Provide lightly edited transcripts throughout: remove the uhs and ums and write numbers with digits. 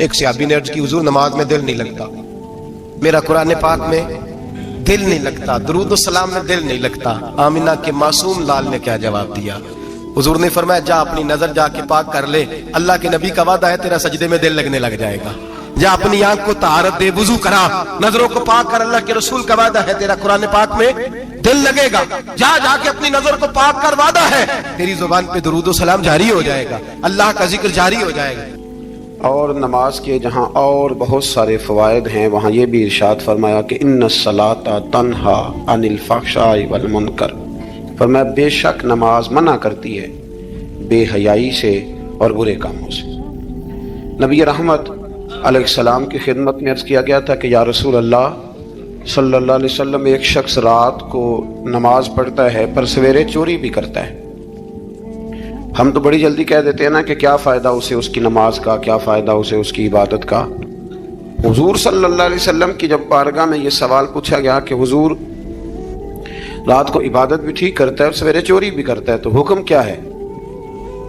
ایک صحابی نے عرض کی حضور نماز میں دل نہیں لگتا، میرا قرآن پاک میں دل نہیں لگتا، درود و سلام میں دل نہیں لگتا۔ آمینہ کے معصوم لال نے کیا جواب دیا؟ حضور نے فرمایا جا اپنی نظر جا کے پاک کر لے، اللہ کے نبی کا وعدہ ہے تیرا سجدے میں دل لگنے لگ جائے گا۔ جا اپنی آنکھ کو طہارت دے، وضو کرا، نظروں کو پاک کر، اللہ کے رسول کا وعدہ ہے تیرا قرآن پاک میں دل لگے گا۔ جا جا کے اپنی نظر کو پاک کر، وعدہ ہے تیری زبان پہ درود و سلام جاری ہو جائے گا، اللہ کا ذکر جاری ہو جائے گا۔ اور نماز کے جہاں اور بہت سارے فوائد ہیں وہاں یہ بھی ارشاد فرمایا کہ ان الصلاۃ تنہا عن الفحشاء والمنکر، فرمایا بے شک نماز منع کرتی ہے بے حیائی سے اور برے کاموں سے۔ نبی رحمت علیہ السلام کی خدمت میں عرض کیا گیا تھا کہ یا رسول اللہ صلی اللہ علیہ وسلم، ایک شخص رات کو نماز پڑھتا ہے پر سویرے چوری بھی کرتا ہے۔ ہم تو بڑی جلدی کہہ دیتے ہیں نا کہ کیا فائدہ اسے اس کی نماز کا، کیا فائدہ اسے اس کی عبادت کا۔ حضور صلی اللہ علیہ وسلم کی جب بارگاہ میں یہ سوال پوچھا گیا کہ حضور رات کو عبادت بھی ٹھیک کرتا ہے اور سویرے چوری بھی کرتا ہے تو حکم کیا ہے؟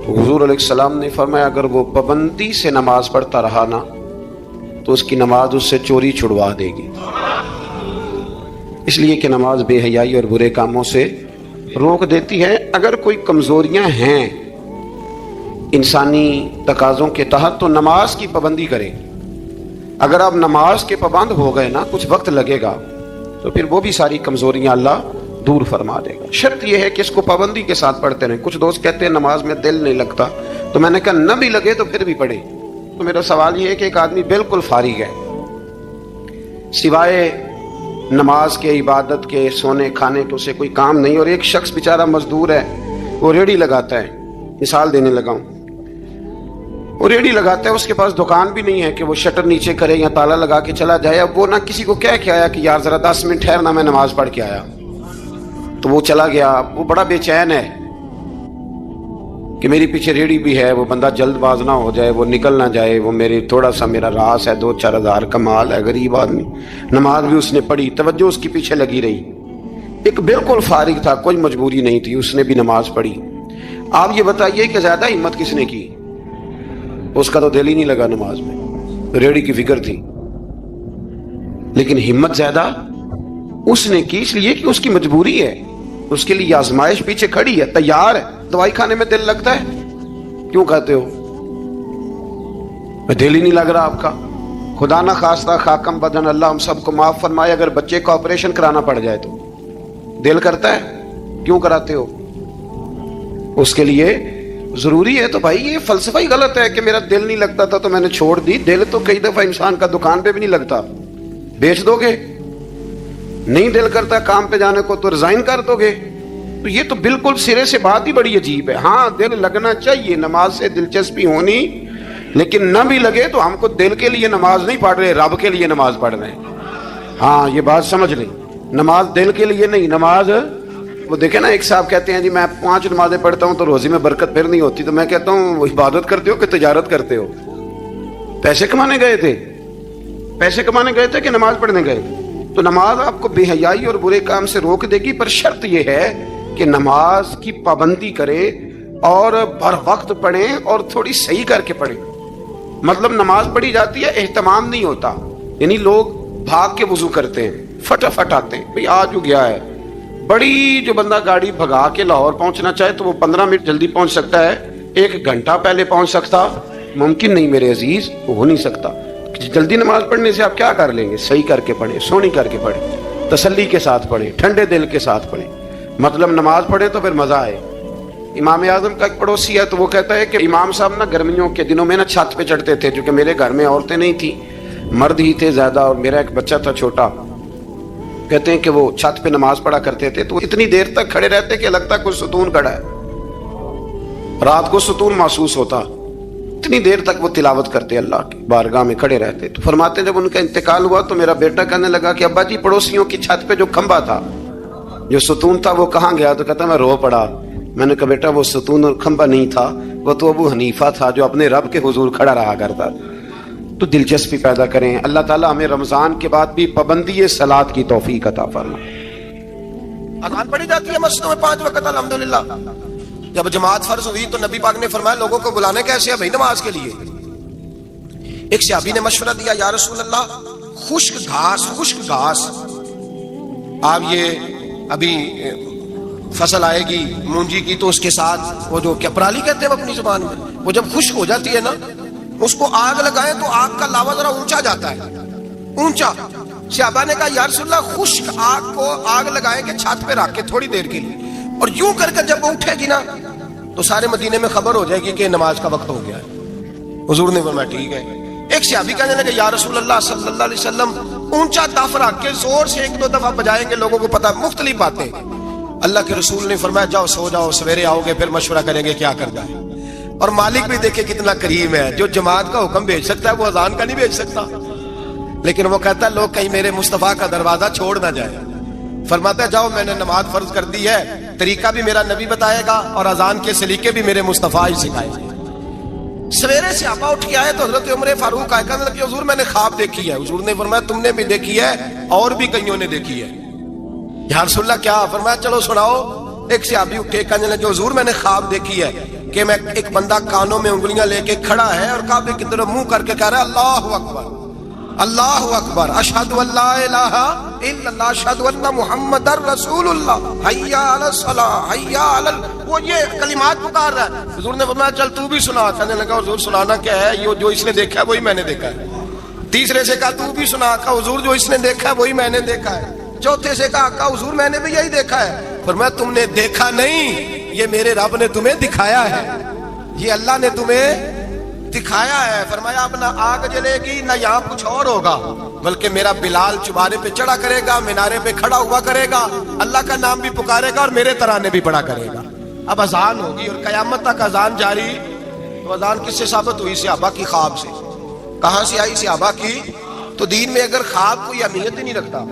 تو حضور علیہ السلام نے فرمایا اگر وہ پابندی سے نماز پڑھتا رہا نا تو اس کی نماز اس سے چوری چھڑوا دے گی، اس لیے کہ نماز بے حیائی اور برے کاموں سے روک دیتی ہے۔ اگر کوئی کمزوریاں ہیں انسانی تقاضوں کے تحت تو نماز کی پابندی کرے۔ اگر آپ نماز کے پابند ہو گئے نا، کچھ وقت لگے گا تو پھر وہ بھی ساری کمزوریاں اللہ دور فرما دے گا۔ شرط یہ ہے کہ اس کو پابندی کے ساتھ پڑھتے رہیں۔ کچھ دوست کہتے ہیں نماز میں دل نہیں لگتا، تو میں نے کہا نہ بھی لگے تو پھر بھی پڑھیں۔ تو میرا سوال یہ ہے کہ ایک آدمی بالکل فارغ ہے، سوائے نماز کے، عبادت کے، سونے کھانے کے اسے کوئی کام نہیں، اور ایک شخص بیچارہ مزدور ہے، وہ ریڑھی لگاتا ہے، مثال دینے لگا ہوں، وہ ریڑھی لگاتا ہے، اس کے پاس دکان بھی نہیں ہے کہ وہ شٹر نیچے کرے یا تالا لگا کے چلا جائے۔ اب وہ نہ کسی کو کہہ کے آیا کہ یار ذرا 10 منٹ ٹھہرنا میں نماز پڑھ کے آیا، تو وہ چلا گیا۔ وہ بڑا بے چین ہے کہ میری پیچھے ریڑھی بھی ہے، وہ بندہ جلد باز نہ ہو جائے، وہ نکل نہ جائے، وہ تھوڑا سا میرا راس ہے، 2-4 ہزار کا مال ہے، غریب آدمی۔ نماز بھی اس نے پڑھی، توجہ اس کی پیچھے لگی رہی۔ ایک بالکل فارغ تھا، کوئی مجبوری نہیں تھی، اس نے بھی نماز پڑھی۔ آپ یہ بتائیے کہ زیادہ ہمت کس نے کی؟ اس کا تو دل ہی نہیں لگا نماز میں، ریڑھی کی فکر تھی، لیکن ہمت زیادہ اس نے کی، اس لیے کہ اس کی مجبوری ہے، اس کے لیے آزمائش پیچھے کھڑی ہے، تیار ہے۔ دوائی کھانے میں دل لگتا ہے؟ کیوں کہتے ہو دل ہی نہیں لگ رہا آپ کا؟ خدا نہ خواستہ خاکم بدن، اللہ ہم سب کو معاف فرمائے، اگر بچے کا آپریشن کرانا پڑ جائے تو دل کرتا ہے؟ کیوں کراتے ہو؟ اس کے لیے ضروری ہے۔ تو بھائی یہ فلسفہ ہی غلط ہے کہ میرا دل نہیں لگتا تھا تو میں نے چھوڑ دی۔ دل تو کئی دفعہ انسان کا دکان پہ بھی نہیں لگتا، بیچ دو گے؟ نہیں دل کرتا کام پہ جانے کو تو ریزائن کر دو گے؟ تو یہ تو بالکل سرے سے بات ہی بڑی عجیب ہے۔ ہاں دل لگنا چاہیے، نماز سے دلچسپی ہونی، لیکن نہ بھی لگے تو ہم کو دل کے لیے نماز نہیں پڑھ رہے، رب کے لیے نماز پڑھ رہے ہیں۔ ہاں یہ بات سمجھ لیں، نماز دل کے لیے نہیں، نماز وہ دیکھیں نا، ایک صاحب کہتے ہیں جی میں 5 نمازیں پڑھتا ہوں تو روزی میں برکت پھر نہیں ہوتی، تو میں کہتا ہوں وہ عبادت کرتے ہو کہ تجارت کرتے ہو؟ پیسے کمانے گئے تھے؟ پیسے کمانے گئے تھے کہ نماز پڑھنے گئے؟ تو نماز آپ کو بے حیائی اور برے کام سے روک دے گی، پر شرط یہ ہے کہ نماز کی پابندی کرے اور بر وقت پڑھیں اور تھوڑی صحیح کر کے پڑھیں۔ مطلب نماز پڑھی جاتی ہے، اہتمام نہیں ہوتا، یعنی لوگ بھاگ کے وضو کرتے ہیں، فٹافٹ آتے ہیں، بھئی آج ہو گیا ہے۔ بڑی جو بندہ گاڑی بھگا کے لاہور پہنچنا چاہے تو وہ 15 منٹ جلدی پہنچ سکتا ہے، 1 گھنٹہ پہلے پہنچ سکتا ممکن نہیں میرے عزیز، وہ ہو نہیں سکتا۔ جلدی نماز پڑھنے سے آپ کیا کر لیں گے؟ صحیح کر کے پڑھیں، سونی کر کے پڑھیں، تسلی کے ساتھ پڑھیں، ٹھنڈے دل کے ساتھ پڑھیں، مطلب نماز پڑھیں تو پھر مزہ آئے۔ امام اعظم کا ایک پڑوسی ہے تو وہ کہتا ہے کہ امام صاحب نا گرمیوں کے دنوں میں نا چھت پہ چڑھتے تھے، کیونکہ میرے گھر میں عورتیں نہیں تھیں، مرد ہی تھے زیادہ، اور میرا ایک بچہ تھا چھوٹا۔ کہتے ہیں کہ وہ چھت پہ نماز پڑھا کرتے تھے تو اتنی دیر تک کھڑے رہتے کہ لگتا کوئی ستون کھڑا ہے، رات کو ستون محسوس ہوتا، اتنی دیر تک وہ تلاوت کرتے، اللہ کی بارگاہ میں کھڑے رہتے۔ تو فرماتے جب ان کا انتقال ہوا تو میرا بیٹا کہنے لگا کہ ابا جی پڑوسیوں کی چھت پہ جو کھمبا تھا، جو ستون تھا، وہ کہاں گیا؟ تو کہتا میں رو پڑا۔ میں نے کہا بیٹا وہ ستون اور کھمبا نہیں تھا، وہ تو ابو حنیفہ تھا جو اپنے رب کے حضور کھڑا رہا کرتا تھا۔ تو دلچسپی پیدا کریں، اللہ تعالیٰ ہمیں رمضان کے بعد بھی پابندی صلاۃ کی توفیق عطا فرمائے۔ اذان پڑھی جاتی ہے مسجدوں میں 5 وقت الحمدللہ۔ جب جماعت فرض ہوئی تو نبی پاک نے فرمایا لوگوں کو بلانے کیسے ہیں بھائی نماز کے لیے؟ ایک صحابی نے مشورہ دیا یا رسول اللہ خشک گھاس آپ یہ ابھی فصل آئے گی مونجی کی تو اس کے ساتھ وہ جو کیا پرالی کہتے ہیں اپنی زبان میں، وہ جب خشک ہو جاتی ہے نا اس کو آگ لگائیں تو آگ کا لاوا ذرا اونچا جاتا ہے، اونچا۔ صحابہ نے کہا یا رسول اللہ خشک آگ کو آگ لگائیں کہ چھت پہ رکھ کے تھوڑی دیر کے لیے، اور یوں کر کے جب اٹھے گی نا تو سارے مدینے میں خبر ہو جائے گی کہ نماز کا وقت ہو گیا ہے۔ حضور نے فرمایا ٹھیک ہے۔ ایک صحابی کہنے لگے یا رسول اللہ صلی اللہ علیہ وسلم اونچا دف رکھ کے زور سے ایک دو دفعہ بجائیں گے، لوگوں کو پتا مختلف باتیں۔ اللہ کے رسول نے فرمایا جاؤ سو جاؤ، سویرے آؤ گے پھر مشورہ کریں گے کیا کرنا ہے۔ اور مالک بھی دیکھے کتنا کریم ہے، جو جماعت کا حکم بھیج سکتا ہے وہ اذان کا نہیں بھیج سکتا، لیکن وہ کہتا ہے لوگ کہیں میرے مصطفیٰ کا دروازہ چھوڑ نہ جائے۔ فرماتا ہے جاؤ میں نے نماز فرض کر دی ہے، طریقہ بھی میرا نبی بتائے گا اور اذان کے سلیقے بھی میرے مصطفیٰ ہی سکھائے گا۔ سویرے سے صحابہ اٹھ کے آئے تو حضرت عمر فاروق آئے کہنے لگے حضور میں نے خواب دیکھی ہے۔ حضور نے فرمایا تم نے بھی دیکھی ہے اور بھی کئیوں نے دیکھی ہے۔ یا رسول اللہ کیا؟ فرمایا چلو سناؤ۔ ایک صحابی اٹھے کہنے لگے حضور میں نے خواب دیکھی ہے کہ میں ایک بندہ کانوں میں انگلیاں لے کے کھڑا ہے اور کعبے کی طرف منہ کر کے کہہ رہا ہے اللہ اکبر اللہ اکبر اشہد ان لا الہ الا اللہ اشہد ان محمد رسول اللہ حی علی الصلاۃ حی علی وہ یہ کلمات پکار رہا ہے۔ حضور نے فرمایا چل تو بھی سنا۔ کہنے لگا حضور سنانا کیا ہے؟ یہ جو اس نے دیکھا ہے وہی میں نے دیکھا ہے۔ تیسرے سے کہا تو بھی سنا۔ کہا حضور جو اس نے دیکھا ہے وہی میں نے دیکھا ہے۔ چوتھے سے کہا حضور میں نے بھی یہی دیکھا ہے۔ فرمایا تم نے دیکھا نہیں، یہ میرے رب نے تمہیں دکھایا ہے، یہ اللہ نے تمہیں دکھایا ہے۔ فرمایا اب نہ آگ جلے گی نہ یہاں کچھ اور ہوگا، بلکہ میرا بلال چبارے پہ چڑھا کرے گا، مینارے پہ کھڑا ہوا کرے گا، اللہ کا نام بھی پکارے گا اور میرے ترانے بھی پڑھا کرے گا۔ اب اذان ہوگی اور قیامت تک اذان جاری۔ تو اذان کس سے ثابت ہوئی؟ صحابہ کی خواب سے۔ کہاں سے آئی؟ صحابہ کی۔ تو دین میں اگر خواب کوئی اہمیت ہی نہیں رکھتا،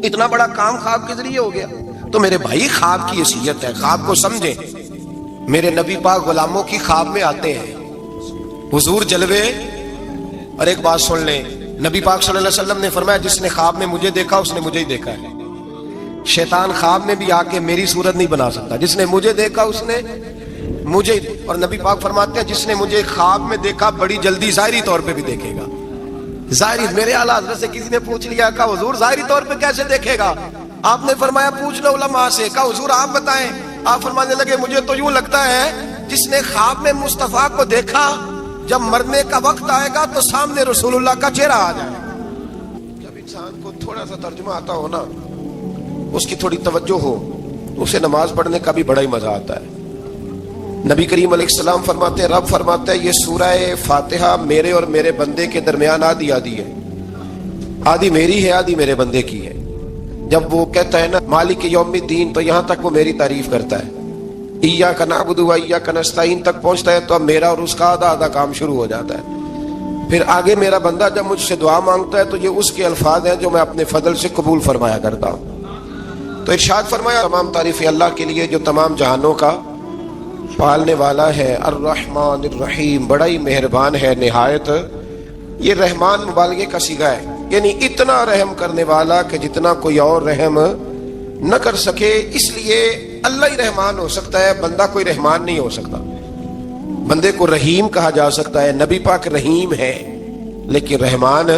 اتنا بڑا کام خواب کے ذریعے ہو گیا، تو میرے بھائی خواب کی حیثیت ہے، خواب کو سمجھیں۔ میرے نبی پاک غلاموں کی خواب میں آتے ہیں حضور جلوے۔ اور ایک بات سن لیں، نبی پاک صلی اللہ علیہ وسلم نے فرمایا جس نے خواب میں مجھے دیکھا اس نے مجھے ہی دیکھا ہے۔ شیطان خواب میں بھی آ کے میری صورت نہیں بنا سکتا، جس نے مجھے دیکھا اس نے مجھے۔ اور نبی پاک فرماتے ہیں جس نے مجھے خواب میں دیکھا بڑی جلدی ظاہری طور پہ بھی دیکھے گا۔ ظاہری میرے اعلیٰ حضرت سے کسی نے پوچھ لیا، کہا حضور ظاہری طور پہ کیسے دیکھے گا؟ آپ نے فرمایا پوچھ لو علماء سے۔ کہا حضور آپ بتائیں۔ آپ فرمانے لگے مجھے تو یوں لگتا ہے جس نے خواب میں مصطفیٰ کو دیکھا جب مرنے کا وقت آئے گا تو سامنے رسول اللہ کا چہرہ آ جائے۔ جب انسان کو تھوڑا سا ترجمہ آتا ہو نا، اس کی تھوڑی توجہ ہو، اسے نماز پڑھنے کا بھی بڑا ہی مزہ آتا ہے۔ نبی کریم علیہ السلام فرماتے ہیں، رب فرماتا ہے یہ سورہ فاتحہ میرے اور میرے بندے کے درمیان آدھی آدھی ہے، آدھی میری ہے آدھی میرے بندے کی ہے۔ جب وہ کہتا ہے نا مالک یوم الدین تو یہاں تک وہ میری تعریف کرتا ہے، ایاک نعبد و ایاک نستعین تک پہنچتا ہے تو اب میرا اور اس کا آدھا آدھا کام شروع ہو جاتا ہے۔ پھر آگے میرا بندہ جب مجھ سے دعا مانگتا ہے تو یہ اس کے الفاظ ہیں جو میں اپنے فضل سے قبول فرمایا کرتا ہوں۔ تو ارشاد فرمایا تمام تعریفیں اللہ کے لیے جو تمام جہانوں کا پالنے والا ہے، الرحمن الرحیم، بڑا ہی مہربان ہے نہایت۔ یہ رحمان مبالغے کا صیغہ ہے، یعنی اتنا رحم کرنے والا کہ جتنا کوئی اور رحم نہ کر سکے، اس لیے اللہ ہی رحمان ہو سکتا ہے، بندہ کوئی رحمان نہیں ہو سکتا۔ بندے کو رحیم کہا جا سکتا ہے، نبی پاک رحیم ہے لیکن رحمان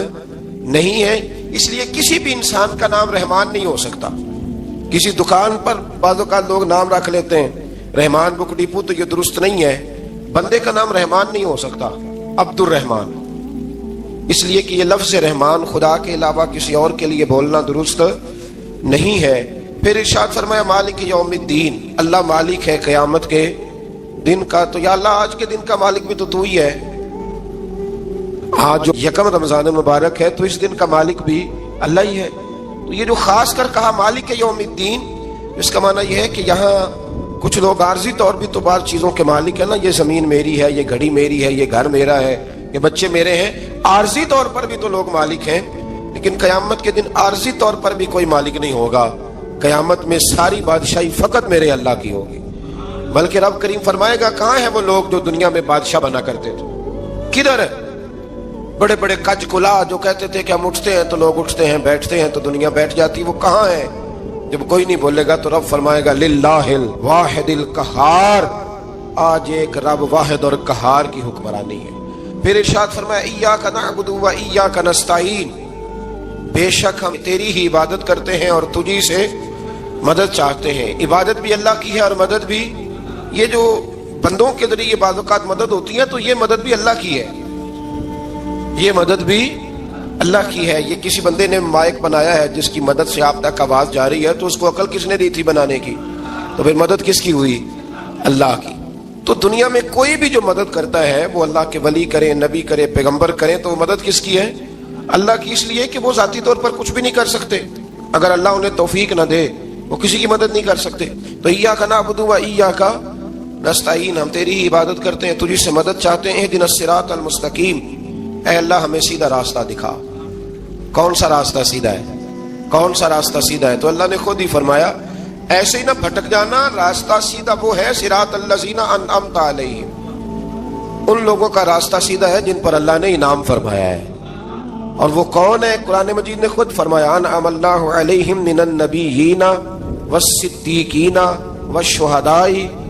نہیں ہے، اس لیے کسی بھی انسان کا نام رحمان نہیں ہو سکتا۔ کسی دکان پر بعض اوقات لوگ نام رکھ لیتے ہیں رحمان بک ڈپو، تو یہ درست نہیں ہے۔ بندے کا نام رحمان نہیں ہو سکتا، عبد الرحمان، اس لیے کہ یہ لفظ رحمان خدا کے علاوہ کسی اور کے لیے بولنا درست نہیں ہے۔ پھر ارشاد فرمایا مالک یوم الدین، اللہ مالک ہے قیامت کے دن کا۔ تو یا اللہ آج کے دن کا مالک بھی تو ہی ہے، آج جو یکم رمضان مبارک ہے تو اس دن کا مالک بھی اللہ ہی ہے۔ تو یہ جو خاص کر کہا مالک یوم الدین، اس کا معنی یہ ہے کہ یہاں کچھ لوگ عارضی طور بھی تو بعض چیزوں کے مالک ہیں نا، یہ زمین میری ہے، یہ گھڑی میری ہے، یہ گھر میرا ہے، یہ بچے میرے ہیں، عارضی طور پر بھی تو لوگ مالک ہیں، لیکن قیامت کے دن عارضی طور پر بھی کوئی مالک نہیں ہوگا۔ قیامت میں ساری بادشاہی فقط میرے اللہ کی ہوگی۔ بلکہ رب کریم فرمائے گا کہاں ہیں وہ لوگ جو دنیا میں بادشاہ بنا کرتے تھے؟ کدھر؟ بڑے بڑے کج کلا جو کہتے تھے کہ ہم اٹھتے ہیں تو لوگ اٹھتے ہیں، بیٹھتے ہیں تو دنیا بیٹھ جاتی، وہ کہاں ہیں؟ جب کوئی نہیں بولے گا تو رب فرمائے گا للہ الواحد القہار، آج ایک رب واحد اور قہار کی حکمرانی ہے۔ پھر ارشاد فرمایا ایاک نعبد و ایاک نستعین، بے شک ہم تیری ہی عبادت کرتے ہیں اور تجھی سے مدد چاہتے ہیں۔ عبادت بھی اللہ کی ہے اور مدد بھی، یہ جو بندوں کے ذریعے بعض اوقات مدد ہوتی ہے تو یہ مدد بھی اللہ کی ہے، یہ مدد بھی اللہ کی ہے۔ یہ کسی بندے نے مائک بنایا ہے جس کی مدد سے آپ تک آواز جا رہی ہے، تو اس کو عقل کس نے دی تھی بنانے کی؟ تو پھر مدد کس کی ہوئی؟ اللہ کی۔ تو دنیا میں کوئی بھی جو مدد کرتا ہے وہ اللہ کے ولی کریں، نبی کرے، پیغمبر کریں، تو وہ مدد کس کی ہے؟ اللہ کی، اس لیے کہ وہ ذاتی طور پر کچھ بھی نہیں کر سکتے، اگر اللہ انہیں توفیق نہ دے وہ کسی کی مدد نہیں کر سکتے۔ تو ایاک نعبد و ایاک نستعین، ہم تیری ہی عبادت کرتے ہیں، تجھ سے مدد چاہتے ہیں۔ اہدنا الصراط المستقیم، اے اللہ ہمیں سیدھا راستہ دکھا۔ کون سا راستہ سیدھا ہے؟ کون سا راستہ سیدھا ہے؟ تو اللہ نے خود ہی فرمایا ایسے ہی نہ بھٹک جانا، راستہ سیدھا وہ ہے صراط الذین انعمت علیہم، ان لوگوں کا راستہ سیدھا ہے جن پر اللہ نے انعام فرمایا ہے۔ اور وہ کون ہے؟ قرآن مجید نے خود فرمایا انعم اللہ علیہم من النبیین والصدیقین والشہداء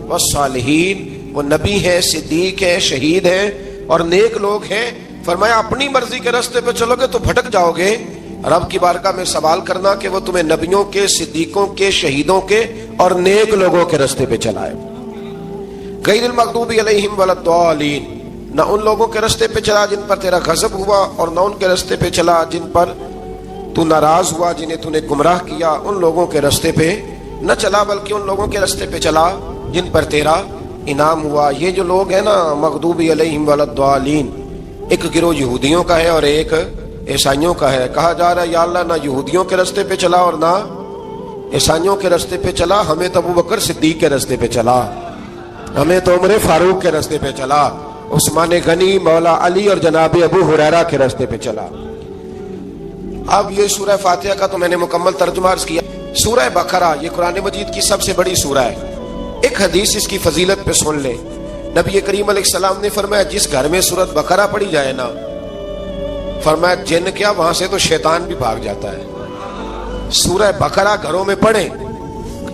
والصالحین، وہ نبی ہیں، صدیق ہیں، شہید ہیں اور نیک لوگ ہیں۔ فرمایا اپنی مرضی کے راستے پہ چلو گے تو بھٹک جاؤ گے، رب کی بارگاہ میں سوال کرنا کہ وہ تمہیں نبیوں کے، صدیقوں کے، شہیدوں کے اور نیک لوگوں کے راستے پہ چلائے۔ غیر المغضوب علیہم ولا الضالین، نہ ان لوگوں کے راستے پہ چلا جن پر تیرا غضب ہوا، اور نہ ان کے راستے پہ چلا جن پر تو ناراض ہوا، جنہیں تو نے گمراہ کیا۔ ان لوگوں کے راستے پہ نہ چلا بلکہ ان لوگوں کے راستے پہ چلا جن پر تیرا انعام ہوا۔ یہ جو لوگ ہیں نا مغضوب علیہم ولا الضالین، ایک گروہ یہودیوں کا ہے اور ایک عیسائیوں کا ہے۔ کہا جا رہا ہے یا اللہ نہ یہودیوں کے راستے پہ چلا اور نہ عیسائیوں کے راستے پہ چلا، ہمیں تو ابوبکر صدیق کے راستے پہ چلا، ہمیں تو عمر فاروق کے راستے پہ چلا، عثمان غنی، مولا علی اور جناب ابو ہریرہ کے راستے پہ چلا۔ اب یہ سورہ فاتحہ کا تو میں نے مکمل ترجمہ عرض کیا۔ سورہ بقرہ یہ قرآن مجید کی سب سے بڑی سورہ ہے۔ ایک حدیث اس کی فضیلت پہ سن لیں۔ نبی کریم علیہ السلام نے فرمایا جس گھر میں سورۃ بقرہ پڑھی جائے نا، فرمایا جن کیا وہاں سے تو شیطان بھی بھاگ جاتا ہے۔ سورہ بقرہ گھروں میں پڑھیں،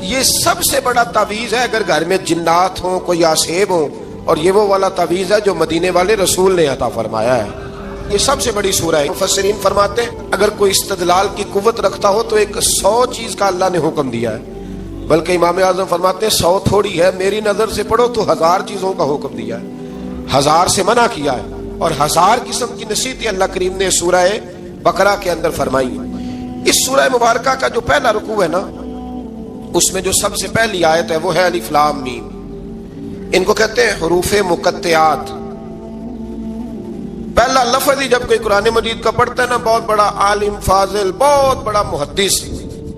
یہ سب سے بڑا تعویذ ہے۔ اگر گھر میں جنات ہوں، کوئی آسیب ہوں، اور یہ وہ والا تعویذ ہے جو مدینے والے رسول نے عطا فرمایا ہے۔ یہ سب سے بڑی سورہ ہے۔ مفسرین فرماتے ہیں اگر کوئی استدلال کی قوت رکھتا ہو تو ایک 100 چیز کا اللہ نے حکم دیا ہے، بلکہ امام اعظم فرماتے ہیں 100 تھوڑی ہے، میری نظر سے پڑھو تو 1000 چیزوں کا حکم دیا ہے، 1000 سے منع کیا ہے، اور 1000 قسم کی نصیحتیں اللہ کریم نے سورہ بقرہ کے اندر فرمائی ہیں۔ اس سورہ مبارکہ کا جو پہلا رکوع ہے نا، اس میں جو سب سے پہلی آیت ہے وہ ہے الف لام میم، ان کو کہتے ہیں حروف مقطعات۔ پہلا لفظ ہی جب کوئی قرآن مجید کا پڑھتا ہے نا، بہت بڑا عالم فاضل، بہت بڑا محدث،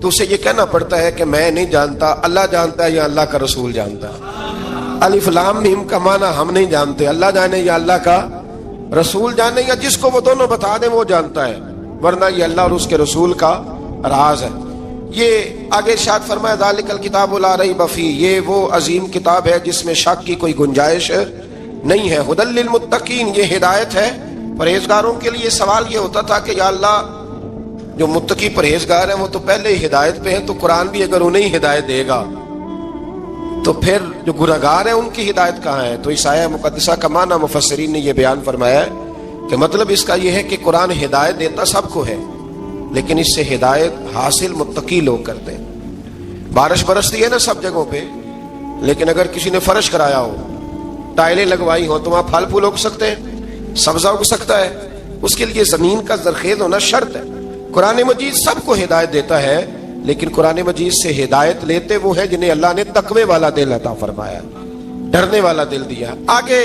تو اسے یہ کہنا پڑتا ہے کہ میں نہیں جانتا، اللہ جانتا ہے یا اللہ کا رسول جانتا ہے۔ الف لام میم کا معنی ہم نہیں جانتے، اللہ جانے یا اللہ کا رسول جانے، یا جس کو وہ دونوں بتا دیں وہ جانتا ہے، ورنہ یہ اللہ اور اس کے رسول کا راز ہے۔ یہ آگے ارشاد فرمایا ذالک الکتاب لا ریب فیہ، یہ وہ عظیم کتاب ہے جس میں شک کی کوئی گنجائش نہیں ہے۔ ھدی للمتقین، یہ ہدایت ہے پرہیزگاروں کے لیے۔ سوال یہ ہوتا تھا کہ یا اللہ جو متقی پرہیزگار ہیں وہ تو پہلے ہی ہدایت پہ ہیں، تو قرآن بھی اگر انہیں ہدایت دے گا تو پھر جو گنہگار ہیں ان کی ہدایت کہاں ہے؟ تو اس آیہ مقدسہ کا معنی مفسرین نے یہ بیان فرمایا ہے کہ مطلب اس کا یہ ہے کہ قرآن ہدایت دیتا سب کو ہے، لیکن اس سے ہدایت حاصل متقی لوگ کرتے ہیں۔ بارش برستی ہے نا سب جگہوں پہ، لیکن اگر کسی نے فرش کرایا ہو، ٹائلیں لگوائی ہو، تو وہاں پھل پھول اگ سکتے ہیں، سبزہ اگ سکتا ہے، اس کے لیے زمین کا زرخیز ہونا شرط ہے۔ قرآن مجید سب کو ہدایت دیتا ہے، لیکن قرآن مجید سے ہدایت لیتے وہ ہیں جنہیں اللہ نے تقوی والا دل عطا فرمایا، ڈرنے والا دل دیا۔ آگے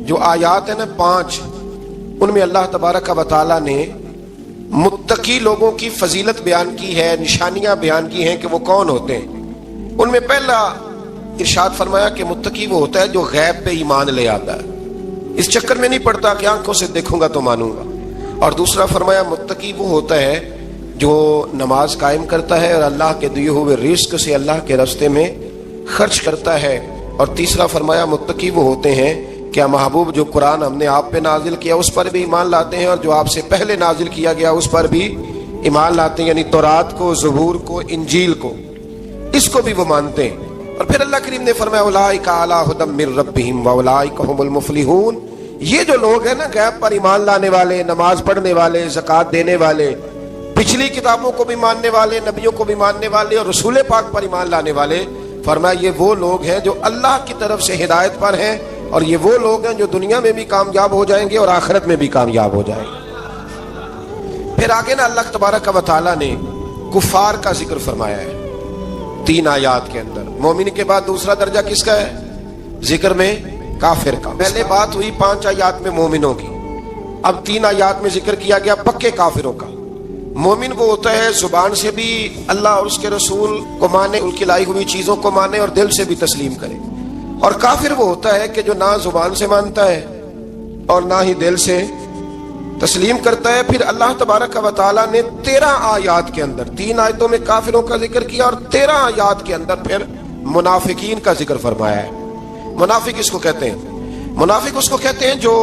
جو آیات ہیں نا 5، ان میں اللہ تبارک و تعالی نے متقی لوگوں کی فضیلت بیان کی ہے، نشانیاں بیان کی ہیں کہ وہ کون ہوتے ہیں۔ ان میں پہلا ارشاد فرمایا کہ متقی وہ ہوتا ہے جو غیب پہ ایمان لے آتا ہے، اس چکر میں نہیں پڑتا کہ آنکھوں سے دیکھوں گا تو مانوں گا۔ اور دوسرا فرمایا متقی وہ ہوتا ہے جو نماز قائم کرتا ہے اور اللہ کے دیے ہوئے رزق سے اللہ کے راستے میں خرچ کرتا ہے۔ اور تیسرا فرمایا متقی وہ ہوتے ہیں کیا محبوب جو قرآن ہم نے آپ پہ نازل کیا اس پر بھی ایمان لاتے ہیں، اور جو آپ سے پہلے نازل کیا گیا اس پر بھی ایمان لاتے ہیں، یعنی تورات کو، زبور کو، انجیل کو، اس کو بھی وہ مانتے ہیں۔ اور پھر اللہ کریم نے فرمایا اولئک علی ھدی من ربہم واولئک ھم المفلحون، یہ جو لوگ ہیں نا غیب پر ایمان لانے والے، نماز پڑھنے والے، زکوٰۃ دینے والے، پچھلی کتابوں کو بھی ماننے والے، نبیوں کو بھی ماننے والے اور رسول پاک پر ایمان لانے والے، فرمایا یہ وہ لوگ ہیں جو اللہ کی طرف سے ہدایت پر ہیں، اور یہ وہ لوگ ہیں جو دنیا میں بھی کامیاب ہو جائیں گے اور آخرت میں بھی کامیاب ہو جائیں گے۔ پھر آگے نا اللہ تبارک و تعالیٰ نے کفار کا ذکر فرمایا ہے 3 آیات کے اندر۔ مومن کے بعد دوسرا درجہ کس کا ہے ذکر میں؟ کافر کا۔ پہلے بات ہوئی 5 آیات میں مومنوں کی، اب 3 آیات میں ذکر کیا گیا پکے کافروں کا۔ مومن وہ ہوتا ہے زبان سے بھی اللہ اور اس کے رسول کو مانے، ان کی لائی ہوئی چیزوں کو مانے اور دل سے بھی تسلیم کرے، اور کافر وہ ہوتا ہے کہ جو نہ زبان سے مانتا ہے اور نہ ہی دل سے تسلیم کرتا ہے۔ پھر اللہ تبارک و تعالیٰ نے 13 آیات کے اندر 3 آیتوں میں کافروں کا ذکر کیا اور 13 آیات کے اندر پھر منافقین کا ذکر فرمایا ہے۔ منافق اس کو کہتے ہیں، منافق اس کو کہتے ہیں جو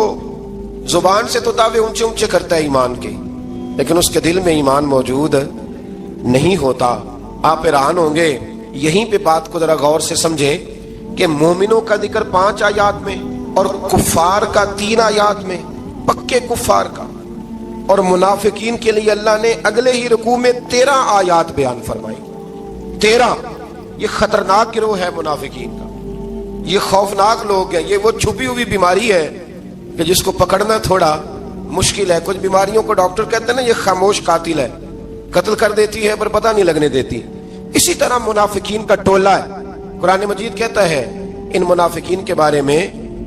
زبان سے تو دعوے اونچے اونچے کرتا ہے ایمان کے، لیکن اس کے دل میں ایمان موجود نہیں ہوتا۔ آپ حیران ہوں گے، یہیں پہ بات کو ذرا غور سے سمجھیں کہ مومنوں کا ذکر 5 آیات میں اور کفار کا 3 آیات میں، پکے کفار کا، اور منافقین کے لیے اللہ نے اگلے ہی رکوع میں 13 آیات بیان فرمائی۔ 13 یہ خطرناک گروہ ہے منافقین کا، یہ خوفناک لوگ ہیں، یہ وہ چھپی ہوئی بیماری ہے کہ جس کو پکڑنا تھوڑا مشکل ہے۔ کچھ بیماریوں کو ڈاکٹر کہتے ہیں نا یہ خاموش قاتل ہے، قتل کر دیتی ہے پر پتہ نہیں لگنے دیتی۔ اسی طرح منافقین کا ٹولہ ہے۔ قرآن مجید کہتا ہے ان منافقین کے بارے میں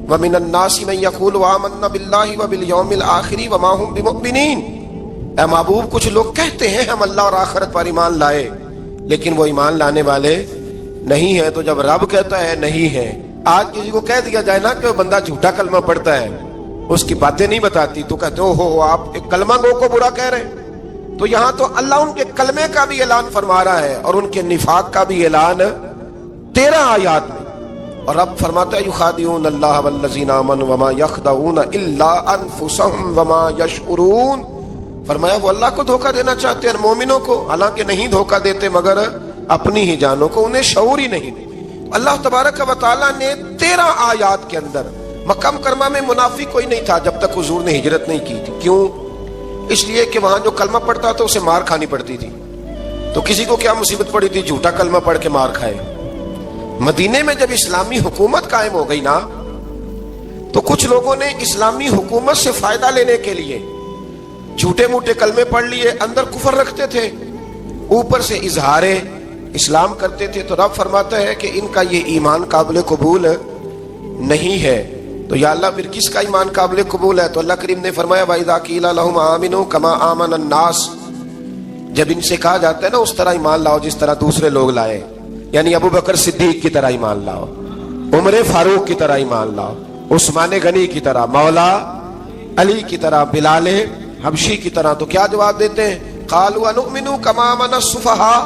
وَمِنَ النَّاسِ مَن يَقُولُ آمَنَّا بِاللَّهِ وَبِالْيَوْمِ الْآخِرِ وَمَا هُمْ بِمُؤْمِنِينَ۔ اے محبوب، کچھ لوگ کہتے ہیں ہم اللہ اور آخرت پر ایمان لائے، لیکن وہ ایمان لانے والے نہیں ہیں۔ تو جب رب کہتا ہے نہیں ہے، آج کسی کو کہہ دیا جائے نا کہ وہ بندہ جھوٹا کلمہ پڑھتا ہے، اس کی باتیں نہیں بتاتی، تو کہتے ہو آپ ایک کلمہ گو کو برا کہہ رہے ہیں۔ تو یہاں تو اللہ ان کے کلمے کا بھی اعلان فرما رہا ہے اور ان کے نفاق کا بھی اعلان 13 آیات میں، اور رب فرماتا ہے یخادعون اللہ والذین آمنوا وما یخدعون الا انفسهم وما یشعرون۔ فرمایا وہ اللہ کو دھوکہ دینا چاہتے ہیں مومنوں کو، حالانکہ نہیں دھوکہ دیتے مگر اپنی ہی جانوں کو، انہیں شعور ہی نہیں۔ اللہ تبارک و تعالیٰ نے 13 آیات کے اندر، مکہ مکرمہ میں منافق کوئی نہیں تھا جب تک حضور نے ہجرت نہیں کی تھی۔ کیوں؟ اس لیے کہ وہاں جو کلمہ پڑھتا تھا اسے مار کھانی پڑتی تھی۔ تو کسی کو کیا مصیبت پڑی تھی؟ جھوٹا کلمہ پڑھ کے مار کھائے۔ مدینے میں جب اسلامی حکومت قائم ہو گئی نا، تو کچھ لوگوں نے اسلامی حکومت سے فائدہ لینے کے لیے جھوٹے موٹے کلمے پڑھ لیے، اندر کفر رکھتے تھے، اوپر سے اظہار اسلام کرتے تھے۔ تو رب فرماتا ہے کہ ان کا یہ ایمان قابل قبول نہیں ہے۔ تو یا اللہ پھر کس کا ایمان قابل قبول ہے؟ تو اللہ کریم نے فرمایا وَإِذَا قِيلَ لَهُمْ آمِنُوا كَمَا آمَنَ النَّاسُ، جب ان سے کہا جاتا ہے نا اس طرح ایمان لاؤ جس طرح دوسرے لوگ لائے، یعنی ابو بکر صدیق کی طرح ایمان لاؤ، عمر فاروق کی طرح ایمان لاؤ، عثمان غنی کی طرح، مولا علی کی طرح، بلال حبشی کی طرح، تو کیا جواب دیتے ہیں؟ قالوا نؤمن كما آمن السفهاء،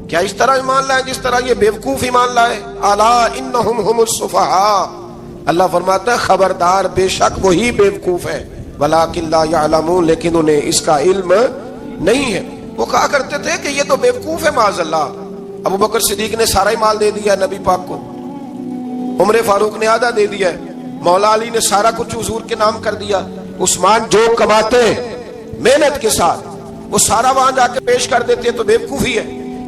کیا اس طرح ایمان لائے جس طرح یہ بیوقوف ایمان لائے؟ الا انهم هم السفهاء، اللہ فرماتا ہے خبردار بے شک وہی بیوقوف ہے، ولکن لا يعلمون، لیکن انہیں اس کا علم نہیں ہے۔ وہ کہا کرتے تھے کہ یہ تو بیوقوف ہے معاذ اللہ۔ ابو بکر صدیق نے سارا ہی مال دے دیا نبی پاک کو، عمر فاروق نے آدھا دے دیا، مولا علی نے سارا کچھ حضور کے نام کر دیا، عثمان جو کماتے محنت کے ساتھ وہ سارا وہاں جا کے پیش کر دیتے، تو بیوقوفی ہے۔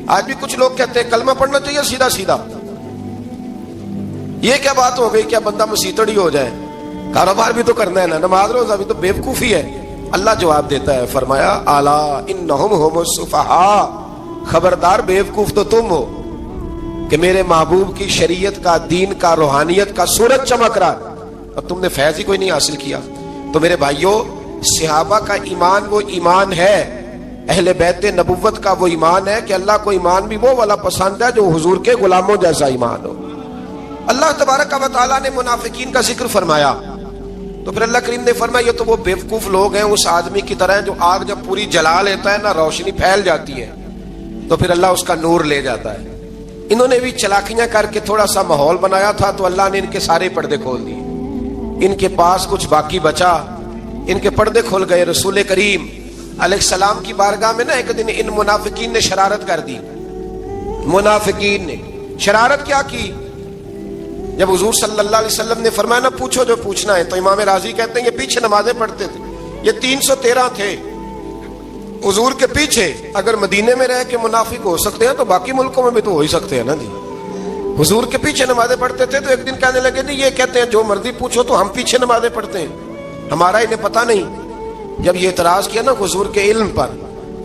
آج بھی کچھ لوگ کہتے ہیں کلمہ پڑھنا چاہیے سیدھا سیدھا، یہ کیا بات ہو گئی؟ کیا بندہ مسیتڑی ہو جائے؟ کاروبار بھی تو کرنا ہے نا، نماز روزہ بھی، تو بیوقوفی ہے۔ اللہ جواب دیتا ہے، فرمایا الا انہم هم السفہاء، خبردار بیوقوف تو تم ہو کہ میرے محبوب کی شریعت کا، دین کا، روحانیت کا سورج چمک رہا اور تم نے فیض ہی کوئی نہیں حاصل کیا۔ تو میرے بھائیوں، صحابہ کا ایمان وہ ایمان ہے، اہل بیت نبوت کا وہ ایمان ہے کہ اللہ کو ایمان بھی وہ والا پسند ہے جو حضور کے غلاموں جیسا ایمان ہو۔ اللہ تبارک و تعالیٰ نے منافقین کا ذکر فرمایا، تو پھر اللہ کریم نے فرمایا یہ تو وہ بیوقوف لوگ ہیں، اس آدمی کی طرح جو آگ جب پوری جلا لیتا ہے نا، روشنی پھیل جاتی ہے تو پھر اللہ اس کا نور لے جاتا ہے۔ انہوں نے بھی چلاکیاں کر کے تھوڑا سا ماحول بنایا تھا، تو اللہ نے ان کے سارے پردے کھول دیے، ان کے پاس کچھ باقی بچا، ان کے پردے کھل گئے۔ رسول کریم علیہ السلام کی بارگاہ میں نا ایک دن ان منافقین نے شرارت کر دی۔ منافقین نے شرارت کیا کی؟ جب حضور صلی اللہ علیہ وسلم نے فرمایا نا پوچھو جو پوچھنا ہے، تو امام راضی کہتے ہیں یہ پیچھے نمازیں پڑھتے تھے، یہ 313 تھے حضور کے پیچھے. اگر مدینے میں رہ کے منافق ہو سکتے ہیں تو باقی ملکوں میں بھی تو ہو ہی سکتے ہیں نا جی. حضور کے پیچھے نمازیں پڑھتے تھے. تو ایک دن کہنے لگے نہیں، یہ کہتے ہیں جو مرضی پوچھو تو ہم پیچھے نمازیں پڑھتے ہیں، ہمارا انہیں پتہ نہیں. جب یہ اعتراض کیا نا حضور کے علم پر،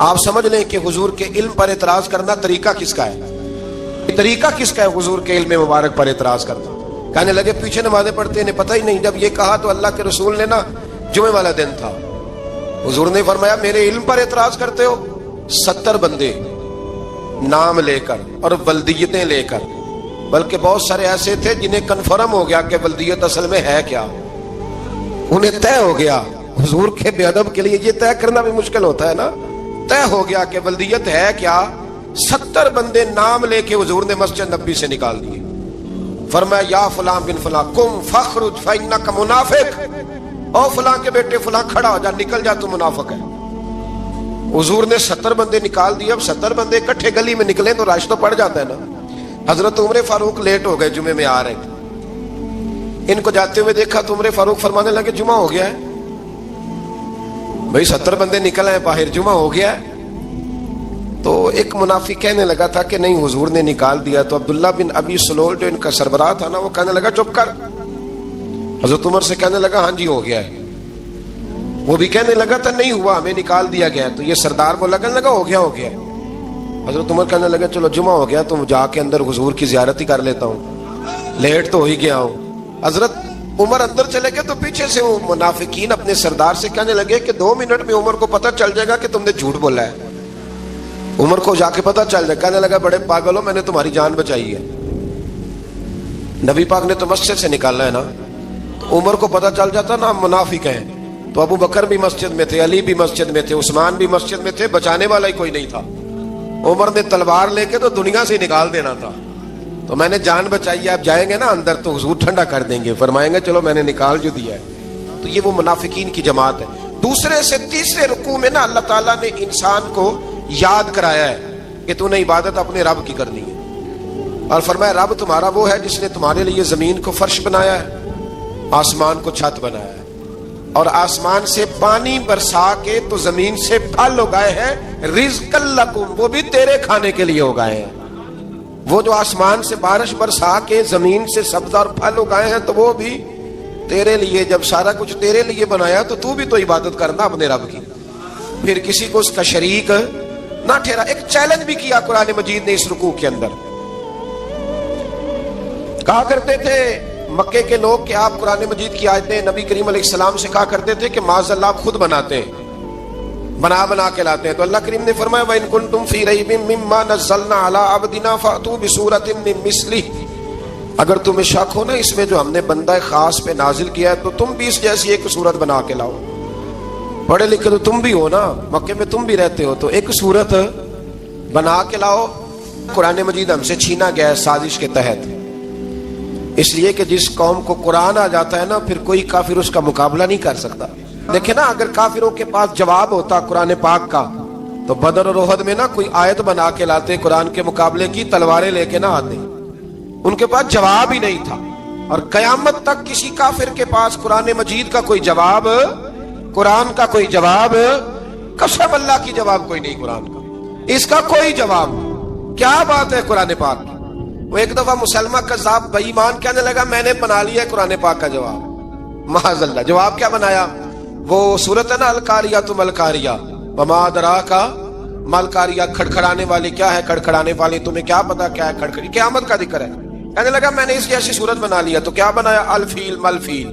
آپ سمجھ لیں کہ حضور کے علم پر اعتراض کرنا طریقہ کس کا ہے؟ طریقہ کس کا ہے حضور کے علم مبارک پر اعتراض کرنا؟ کہنے لگے پیچھے نمازیں پڑھتے ہیں، پتہ ہی نہیں. جب یہ کہا تو اللہ کے رسول نے نا، جمعے والا دن تھا، حضور نے فرمایا میرے علم پر اعتراض کرتے ہو؟ 70 بندے نام لے کر اور ولدیتیں لے کر، بلکہ بہت سارے ایسے تھے جنہیں کنفرم ہو گیا کہ ولدیت اصل میں ہے کیا، انہیں طے ہو گیا. حضور کے بے ادب کے لیے یہ طے کرنا بھی مشکل ہوتا ہے نا. طے ہو گیا کہ ولدیت ہے کیا. 70 بندے نام لے کے حضور نے مسجد نبی سے نکال دیے. فرمایا یا فلاں بن فلاں قم فخرج فإنک منافق، او فلاں کے بیٹے فلاں کھڑا ہو جا، نکل جا، تو منافق ہے. حضور نے 70 بندے نکال دیے. اب 70 بندے اکٹھے گلی میں نکلے تو رش تو پڑ جاتا ہے نا. حضرت عمر فاروق لیٹ ہو گئے، جمعے میں آ رہے تھے. ان کو جاتے ہوئے دیکھا تو عمر فاروق فرمانے لگے جمعہ ہو گیا ہے. بھائی 70 بندے نکل آئے باہر، جمعہ ہو گیا ہے. تو ایک منافق کہنے لگا تھا کہ نہیں حضور نے نکال دیا. تو عبداللہ بن ابی سلول جو ان کا سربراہ تھا نا، وہ کہنے لگا چپ کر. حضرت عمر سے کہنے لگا ہاں جی ہو گیا ہے. وہ بھی کہنے لگا تھا نہیں ہوا، ہمیں نکال دیا گیا. تو یہ سردار بولا کہنے لگا ہو گیا ہو گیا. حضرت عمر کہنے لگا چلو جمعہ ہو گیا تو جا کے اندر حضور کی زیارت ہی کر لیتا ہوں، لیٹ تو ہو ہی گیا ہوں. حضرت عمر اندر چلے گئے تو پیچھے سے وہ منافقین اپنے سردار سے کہنے لگے کہ 2 منٹ میں عمر کو پتہ چل جائے گا کہ تم نے جھوٹ بولا ہے. عمر کو جا کے پتہ چل جائے. کہنے لگا بڑے پاگل ہو، میں نے تمہاری جان بچائی ہے، نبی پاک نے تو مسجد سے نکالا ہے نا. تو عمر کو پتہ چل جاتا نا ہم منافق ہیں. تو ابو بکر بھی مسجد میں تھے، علی بھی مسجد میں تھے، عثمان بھی مسجد میں تھے، بچانے والا ہی کوئی نہیں تھا. عمر نے تلوار لے کے تو دنیا سے نکال دینا تھا. تو میں نے جان بچائی ہے، آپ جائیں گے نا اندر تو حضور ٹھنڈا کر دیں گے، فرمائیں گے چلو میں نے نکال جو دیا ہے. تو یہ وہ منافقین کی جماعت ہے. دوسرے سے تیسرے رکوع میں نا اللہ تعالیٰ نے انسان کو یاد کرایا ہے کہ تو نے عبادت اپنے رب کی کرنی ہے. اور فرمایا رب تمہارا وہ ہے جس نے تمہارے لیے زمین کو فرش بنایا ہے، آسمان کو چھت بنایا ہے، اور آسمان سے پانی برسا کے تو زمین سے پھل اگائے ہیں، رزق لکم، وہ بھی تیرے کھانے کے لیے اگائے ہیں. وہ جو آسمان سے بارش برسا کے زمین سے سبز اور پھل اگائے ہیں تو وہ بھی تیرے لیے. جب سارا کچھ تیرے لیے بنایا تو تو بھی تو عبادت کرنا اپنے رب کی، پھر کسی کو اس کا شریک نہ ٹھہرا. ایک چیلنج بھی کیا قرآن مجید نے اس رکوع کے اندر. کہا کرتے تھے مکے کے لوگ کہ آپ قرآن مجید کی آیتیں نبی کریم علیہ السلام سے کہا کرتے تھے کہ معاذ اللہ آپ خود بناتے ہیں، بنا کے لاتے ہیں. تو اللہ کریم نے فرمایا وَإِن كُنتُمْ فِي رَيْبٍ مِّمَّا نَزَّلْنَا عَلَىٰ عَبْدِنَا فَأْتُوا بِسُورَةٍ مِّن مِّثْلِهِ، اگر تمہیں شک ہو نا اس میں جو ہم نے بندہ خاص پہ نازل کیا ہے تو تم بھی اس جیسی ایک صورت بنا کے لاؤ. پڑھے لکھے تو تم بھی ہو نا، مکے میں تم بھی رہتے ہو، تو ایک صورت بنا کے لاؤ. قرآن مجید ہم سے چھینا گیا ہے سازش کے تحت، اس لیے کہ جس قوم کو قرآن آ جاتا ہے نا پھر کوئی کافر اس کا مقابلہ نہیں کر سکتا. دیکھیں نا اگر کافروں کے پاس جواب ہوتا قرآن پاک کا تو بدر اور احد میں نا کوئی آیت بنا کے لاتے قرآن کے مقابلے کی، تلواریں لے کے نہ آتے. ان کے پاس جواب ہی نہیں تھا. اور قیامت تک کسی کافر کے پاس قرآن مجید کا کوئی جواب، قرآن کا کوئی جواب، قسم اللہ کی جواب کوئی نہیں قرآن کا، اس کا کوئی جواب. کیا بات ہے قرآن پاک کی. وہ ایک دفعہ مسلمہ کذاب بے ایمان کہنے لگا میں نے بنا لیا ہے قرآن پاک کا جواب. معاذ اللہ. جواب کیا بنایا؟ وہ سورت ہے نا القاریۃ ما القاریہ وما ادراک ما القاریہ، کھڑکھڑانے والی کیا ہے، کھڑکھڑانے والی تمہیں کیا پتا کیا ہے کھڑکھڑی، قیامت کا ذکر ہے. کہنے لگا میں نے اس جیسی صورت بنا لیا. تو کیا بنایا؟ الفیل ملفیل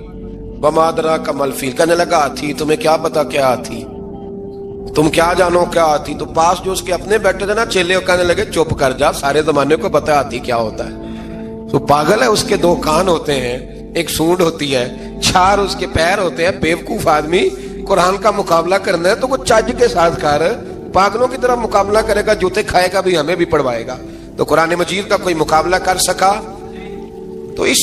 وما ادراک ما الفیل. کہنے لگا ہاتھی، تمہیں کیا پتا کیا ہاتھی، تم کیا جانو کیا ہاتھی. تو پاس جو اس کے اپنے بیٹھے تھے نا چیلے، کہنے لگے چپ کر جا، سارے زمانے کو پتا ہاتھی کیا ہوتا ہے. تو پاگل ہے، اس کے 2 کان ہوتے ہیں، ایک سونڈ ہوتی ہے، 4 اس کے پیر ہوتے ہیں. بیوقوف آدمی قرآن کا مقابلہ کرنا ہے تو وہ چج کے ساتھ کر، پاگلوں کی طرح مقابلہ کرے گا، جوتے کھائے گا بھی ہمیں بھی پڑھوائے گا. تو قرآن مجید کا کوئی مقابلہ کر سکا؟ تو اس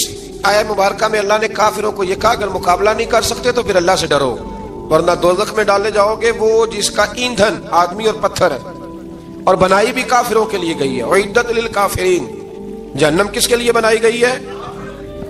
آیت مبارکہ میں اللہ نے کافروں کو یہ کہا اگر مقابلہ نہیں کر سکتے تو پھر اللہ سے ڈرو ورنہ دوزخ میں ڈالے جاؤ گے، وہ جس کا ایندھن آدمی اور پتھر ہے، اور بنائی بھی کافروں کے لیے گئی ہے. اعدت للکافرین، جہنم کس کے لیے بنائی گئی ہے؟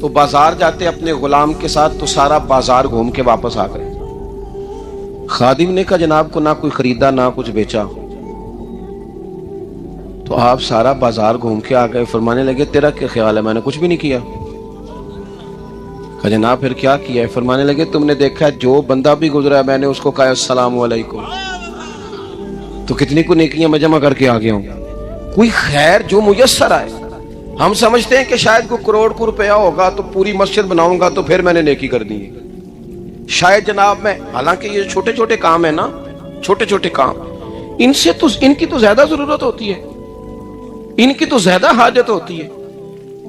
تو بازار جاتے اپنے غلام کے ساتھ تو سارا بازار گھوم کے واپس آ گئے. خادم نے کہا جناب کو نہ کوئی خریدا نہ کچھ بیچا. تو آپ سارا بازار گھوم کے آ گئے. فرمانے لگے تیرا کیا خیال ہے؟ میں نے کچھ بھی نہیں کیا. کہا جناب پھر کیا کیا ہے؟ فرمانے لگے تم نے دیکھا جو بندہ بھی گزرا ہے میں نے اس کو کہا السلام علیکم. تو کتنی کو نیکیاں میں جمع کر کے آ گیا ہوں. کوئی خیر جو میسر آئے. ہم سمجھتے ہیں کہ شاید کوئی کروڑ کو روپیہ ہوگا تو پوری مسجد بناؤں گا تو پھر میں نے نیکی کر دی ہے. شاید جناب میں، حالانکہ یہ چھوٹے چھوٹے کام ہیں نا، چھوٹے چھوٹے کام، ان کی تو زیادہ ضرورت ہوتی ہے، ان کی تو زیادہ حاجت ہوتی ہے.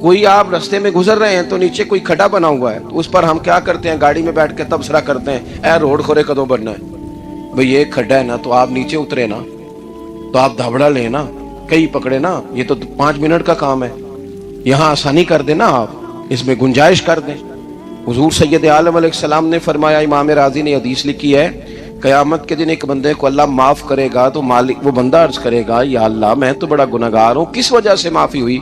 کوئی آپ رستے میں گزر رہے ہیں تو نیچے کوئی کھڈا بنا ہوا ہے تو اس پر ہم کیا کرتے ہیں؟ گاڑی میں بیٹھ کے تبصرہ کرتے ہیں اے روڈ کھورے کدو بننا ہے. بھئی یہ کھڈا ہے نا تو آپ نیچے اترے نا، تو آپ دھابڑا لیں نا، کئی پکڑے نا، یہ تو 5 منٹ کا کام ہے. یہاں آسانی کر دیں نا، آپ اس میں گنجائش کر دیں. حضور سید عالم علیہ السلام نے فرمایا، امام راضی نے حدیث لکھی ہے، قیامت کے دن ایک بندے کو اللہ معاف کرے گا تو مالک وہ بندہ عرض کرے گا یا اللہ میں تو بڑا گناہگار ہوں، کس وجہ سے معافی ہوئی؟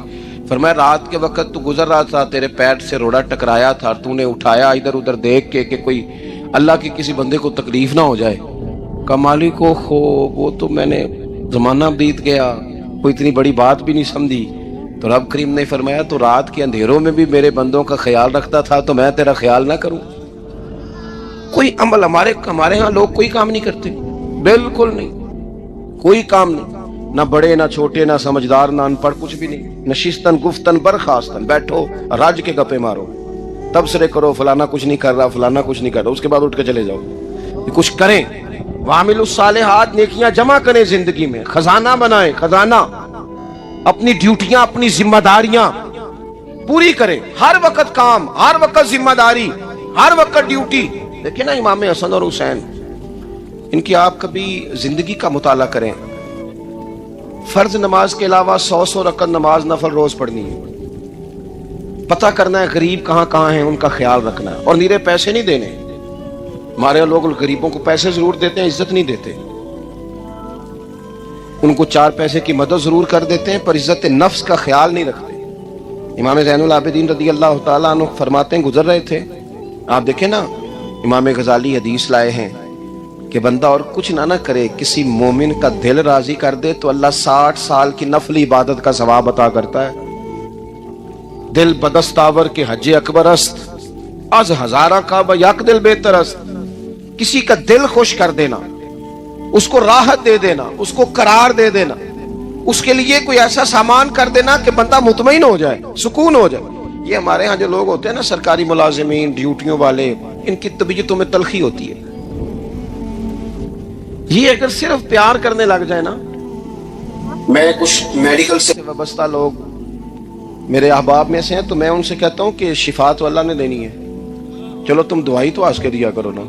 فرمایا رات کے وقت تو گزر رہا تھا، تیرے پیر سے روڑا ٹکرایا تھا، تو نے اٹھایا ادھر ادھر دیکھ کے کہ کوئی اللہ کی کسی بندے کو تکلیف نہ ہو جائے. کہ مالک کو وہ تو میں نے زمانہ بیت گیا، کوئی اتنی بڑی بات بھی نہیں سمجھی. تو رب کریم نے فرمایا تو رات کے اندھیروں میں بھی میرے بندوں کا خیال رکھتا تھا تو میں تیرا خیال نہ کروں؟ کوئی عمل ہمارے ہاں لوگ کوئی کام نہیں کرتے، بالکل نہیں، کوئی کام نہیں، نہ بڑے نہ چھوٹے نہ سمجھدار نہ ان پڑھ، کچھ بھی نہیں. نشستن گفتن برخاستن، بیٹھو راج کے گپے مارو، تبصرے کرو فلانا کچھ نہیں کر رہا، فلانا کچھ نہیں کر رہا، اس کے بعد اٹھ کے چلے جاؤ. کچھ کریں، وعملوا الصالحات، نیکیاں جمع کریں زندگی میں، خزانہ بنائیں، خزانہ. اپنی ڈیوٹیاں اپنی ذمہ داریاں پوری کریں، ہر وقت کام، ہر وقت ذمہ داری، ہر وقت ڈیوٹی. دیکھیں نا امام حسن اور حسین، ان کی آپ کبھی زندگی کا مطالعہ کریں. فرض نماز کے علاوہ 100 رکعت نماز نفل روز پڑھنی ہے. پتہ کرنا ہے غریب کہاں کہاں ہیں، ان کا خیال رکھنا ہے، اور نیرے پیسے نہیں دینے. ہمارے لوگ غریبوں کو پیسے ضرور دیتے ہیں، عزت نہیں دیتے. ان کو 4 پیسے کی مدد ضرور کر دیتے ہیں پر عزت نفس کا خیال نہیں رکھتے. امام زین العابدین رضی اللہ تعالیٰ عنہ فرماتے ہیں گزر رہے تھے، آپ دیکھیں نا امام غزالی حدیث لائے ہیں کہ بندہ اور کچھ نہ کرے، کسی مومن کا دل راضی کر دے تو اللہ 60 سال کی نفلی عبادت کا ثواب عطا کرتا ہے. دل بدستاور کے حج اکبر است، از ہزارہ کعبہ یک دل بہتر است. کسی کا دل خوش کر دینا، اس کو راحت دے دینا، اس کو قرار دے دینا، اس کے لیے کوئی ایسا سامان کر دینا کہ بندہ مطمئن ہو جائے، سکون ہو جائے. یہ ہمارے ہاں جو لوگ ہوتے ہیں نا سرکاری ملازمین، ڈیوٹیوں والے، ان کی طبیعتوں میں تلخی ہوتی ہے. یہ اگر صرف پیار کرنے لگ جائے نا، میں کچھ میڈیکل سے وابستہ لوگ میرے احباب میں سے ہیں تو میں ان سے کہتا ہوں کہ شفا تو اللہ نے دینی ہے، چلو تم دعائی تو آج کے دیا کرو نا،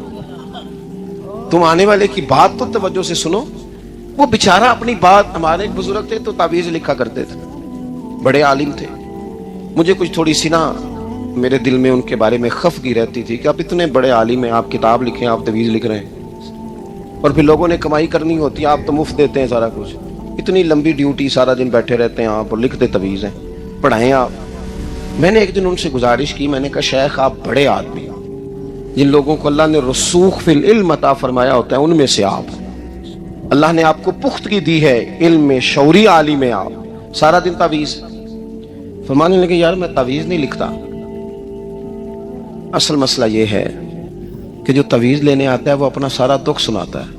تم آنے والے کی بات تو توجہ سے سنو. وہ بیچارہ اپنی بات، ہمارے ایک بزرگ تھے تو تعویذ لکھا کرتے تھے، بڑے عالم تھے. مجھے کچھ تھوڑی سی نا میرے دل میں ان کے بارے میں خفگی رہتی تھی کہ آپ اتنے بڑے عالم ہیں، آپ کتاب لکھیں، آپ تعویذ لکھ رہے ہیں، اور پھر لوگوں نے کمائی کرنی ہوتی ہے، آپ تو مفت دیتے ہیں سارا کچھ. اتنی لمبی ڈیوٹی، سارا دن بیٹھے رہتے ہیں آپ اور لکھتے تعویذ ہیں، پڑھائیں آپ. میں نے ایک دن ان سے گزارش کی، میں نے کہا شیخ آپ بڑے آدمی، جن لوگوں کو اللہ نے رسوخ فی العلم عطا فرمایا ہوتا ہے ان میں سے آپ، اللہ نے آپ کو پختگی دی ہے علم میں، شعوری عالم ہے آپ، سارا دن تعویذ. فرمانے لگے یار میں تعویذ نہیں لکھتا، اصل مسئلہ یہ ہے کہ جو تعویذ لینے آتا ہے وہ اپنا سارا دکھ سناتا ہے.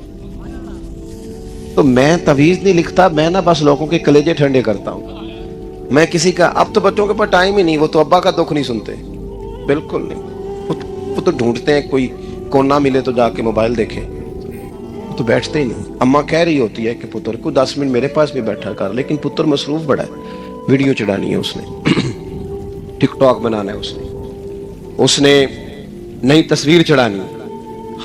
تو میں تعویذ نہیں لکھتا، میں نا بس لوگوں کے کلیجے ٹھنڈے کرتا ہوں. میں کسی کا، اب تو بچوں کے پاس ٹائم ہی نہیں، وہ تو ابا کا دکھ نہیں سنتے، بالکل نہیں. وہ تو ڈھونڈتے ہیں کوئی کونا ملے تو جا کے موبائل دیکھے، وہ تو بیٹھتے ہی نہیں. اماں کہہ رہی ہوتی ہے کہ پتر کو 10 منٹ میرے پاس بھی بیٹھا کر، لیکن پتر مصروف بڑا ہے، ویڈیو چڑھانی ہے اس نے، ٹک ٹاک بنانا ہے اس نے نئی تصویر چڑھانی.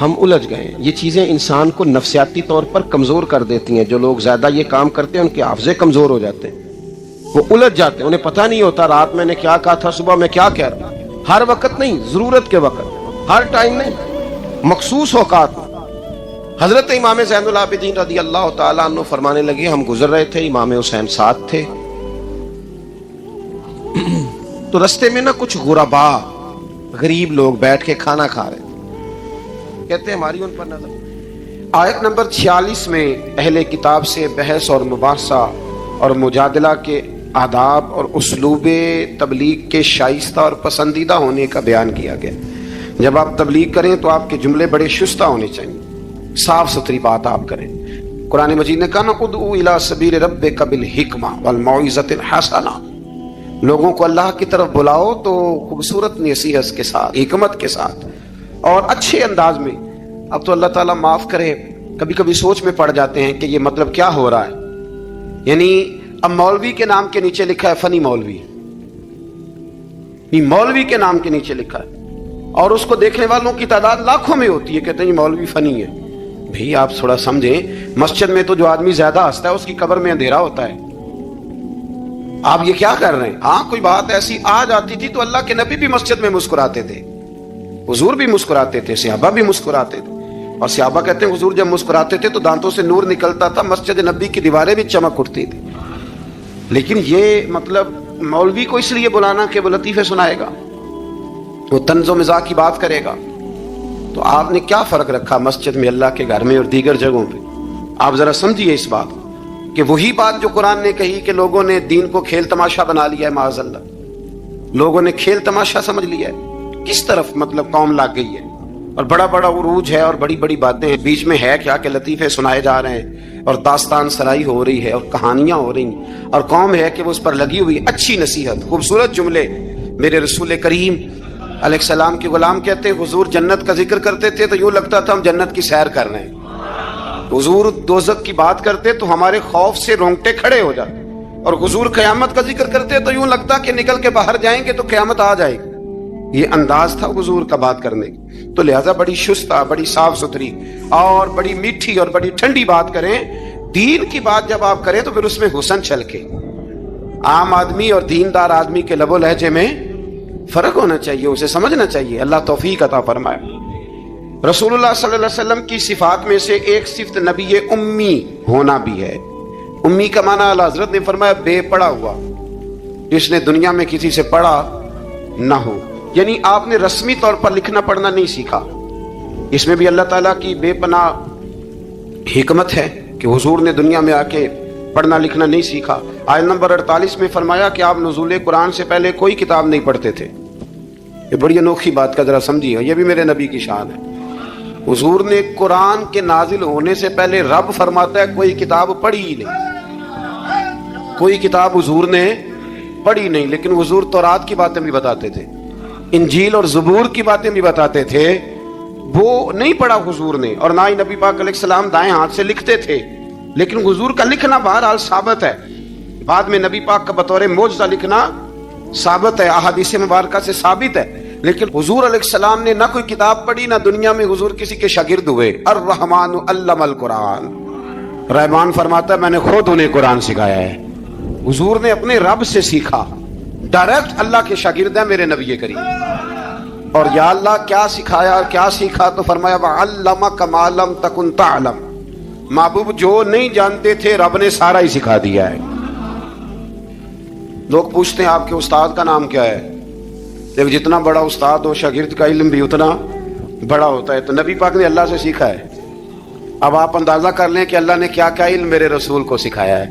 ہم الجھ گئے. یہ چیزیں انسان کو نفسیاتی طور پر کمزور کر دیتی ہیں. جو لوگ زیادہ یہ کام کرتے ہیں ان کے حافظے کمزور ہو جاتے ہیں، وہ الجھ جاتے ہیں، انہیں پتہ نہیں ہوتا رات میں نے کیا کہا تھا، صبح میں کیا کہہ رہا. ہر وقت نہیں، ضرورت کے وقت، ہر ٹائم نہیں، مخصوص اوقات میں. حضرت امام زین العابدین رضی اللہ تعالیٰ عنہ فرمانے لگے ہم گزر رہے تھے، امام حسین ساتھ تھے. تو رستے میں نا کچھ غربا غریب لوگ بیٹھ کے کھانا کھا رہے تھے، کہتے ہیں ہماری ان پر نظر۔ آیت نمبر 46 میں اہل کتاب سے بحث اور مباحثہ اور مجادلہ کے آداب اور اسلوب تبلیغ کے شائستہ اور پسندیدہ ہونے کا بیان کیا گیا۔ جب آپ تبلیغ کریں تو آپ کے جملے بڑے شستہ ہونے چاہیے، صاف ستھری بات آپ کریں۔ قرآن مجید نے کہا نا ادعو الی سبیل ربک بالحکمہ والموعظۃ الحسنہ، لوگوں کو اللہ کی طرف بلاؤ تو خوبصورت نصیحت کے ساتھ، حکمت کے ساتھ اور اچھے انداز میں۔ اب تو اللہ تعالیٰ معاف کرے، کبھی کبھی سوچ میں پڑ جاتے ہیں کہ یہ مطلب کیا ہو رہا ہے، یعنی اب مولوی کے نام کے نیچے لکھا ہے فنی مولوی، یہ مولوی کے نام کے نیچے لکھا ہے اور اس کو دیکھنے والوں کی تعداد لاکھوں میں ہوتی ہے، کہتے ہیں یہ مولوی فنی ہے۔ بھئی آپ تھوڑا سمجھیں، مسجد میں تو جو آدمی زیادہ ہنستا ہے اس کی قبر میں اندھیرا ہوتا ہے۔ آپ یہ کیا کر رہے ہیں؟ ہاں کوئی بات ایسی آ جاتی تھی تو اللہ کے نبی بھی مسجد میں مسکراتے تھے، حضور بھی مسکراتے تھے، صحابہ بھی مسکراتے تھے، اور صحابہ کہتے ہیں حضور جب مسکراتے تھے تو دانتوں سے نور نکلتا تھا، مسجد نبی کی دیواریں بھی چمک اٹھتی تھی۔ لیکن یہ مطلب مولوی کو اس لیے بلانا کہ وہ لطیفے سنائے گا، وہ طنز و مزاح کی بات کرے گا، تو آپ نے کیا فرق رکھا مسجد میں، اللہ کے گھر میں اور دیگر جگہوں پہ؟ آپ ذرا سمجھیے اس بات کہ وہی بات جو قرآن نے کہی کہ لوگوں نے دین کو کھیل تماشا بنا لیا ہے، معاذ اللہ لوگوں نے کھیل تماشا سمجھ لیا ہے، کس طرف مطلب قوم لاگ گئی ہے، اور بڑا بڑا عروج ہے اور بڑی بڑی باتیں ہیں، بیچ میں ہے کیا کہ لطیفے سنائے جا رہے ہیں اور داستان سرائی ہو رہی ہے اور کہانیاں ہو رہی ہیں، اور قوم ہے کہ وہ اس پر لگی ہوئی اچھی نصیحت، خوبصورت جملے۔ میرے رسول کریم علیہ السلام کے غلام کہتے ہیں حضور جنت کا ذکر کرتے تھے تو یوں لگتا تھا ہم جنت کی سیر کر رہے ہیں، حضور دوزخ کی بات کرتے تو ہمارے خوف سے رونگٹے کھڑے ہو جاتے، اور حضور قیامت کا ذکر کرتے تو یوں لگتا کہ نکل کے باہر جائیں گے تو قیامت آ جائے گی۔ یہ انداز تھا حضور کا بات کرنے کی، تو لہذا بڑی شستہ، بڑی صاف ستھری اور بڑی میٹھی اور بڑی ٹھنڈی بات کریں۔ دین کی بات جب آپ کریں تو پھر اس میں حسن چھلکے۔ عام آدمی اور دیندار آدمی کے لب و لہجے میں فرق ہونا چاہیے، اسے سمجھنا چاہیے۔ اللہ توفیق عطا فرمائے۔ رسول اللہ صلی اللہ علیہ وسلم کی صفات میں سے ایک صفت نبی امی ہونا بھی ہے۔ امی کا معنی اعلیٰ حضرت نے فرمایا بے پڑھا ہوا، جس نے دنیا میں کسی سے پڑھا نہ ہو، یعنی آپ نے رسمی طور پر لکھنا پڑھنا نہیں سیکھا۔ اس میں بھی اللہ تعالیٰ کی بے پناہ حکمت ہے کہ حضور نے دنیا میں آ کے پڑھنا لکھنا نہیں سیکھا۔ آیت نمبر 48 میں فرمایا کہ آپ نزول قرآن سے پہلے کوئی کتاب نہیں پڑھتے تھے۔ یہ بڑی انوکھی بات کا ذرا سمجھیے، یہ بھی میرے نبی کی شان ہے۔ حضور نے قرآن کے نازل ہونے سے پہلے رب فرماتا ہے کوئی کتاب پڑھی ہی نہیں، کوئی کتاب حضور نے پڑھی نہیں، لیکن حضور تورات کی باتیں بھی بتاتے تھے، انجیل اور زبور کی باتیں بھی بتاتے تھے، وہ نہیں پڑھا حضور نے، اور نہ ہی نبی پاک علیہ السلام دائیں ہاتھ سے لکھتے تھے، لیکن حضور کا لکھنا بہرحال ثابت ہے۔ بعد میں نبی پاک کا بطور معجزہ لکھنا ثابت ہے، احادیث مبارکہ سے ثابت ہے، لیکن حضور علیہ السلام نے نہ کوئی کتاب پڑھی، نہ دنیا میں حضور کسی کے شاگرد ہوئے۔ الرحمن علم القرآن، رحمان فرماتا ہے میں نے خود انہیں قرآن سکھایا ہے۔ حضور نے اپنے رب سے سیکھا، ڈائریکٹ اللہ کے شاگرد ہیں میرے نبی کریم۔ اور یا اللہ کیا سکھایا اور کیا سیکھا؟ تو فرمایا وَعَلَّمَكَ مَا لَمْ تَكُنْ تَعْلَمْ، محبوب جو نہیں جانتے تھے رب نے سارا ہی سکھا دیا ہے۔ لوگ پوچھتے ہیں آپ کے استاد کا نام کیا ہے؟ دیکھ جتنا بڑا استاد ہو شاگرد کا علم بھی اتنا بڑا ہوتا ہے، تو نبی پاک نے اللہ سے سیکھا ہے۔ اب آپ اندازہ کر لیں کہ اللہ نے کیا کیا علم میرے رسول کو سکھایا ہے۔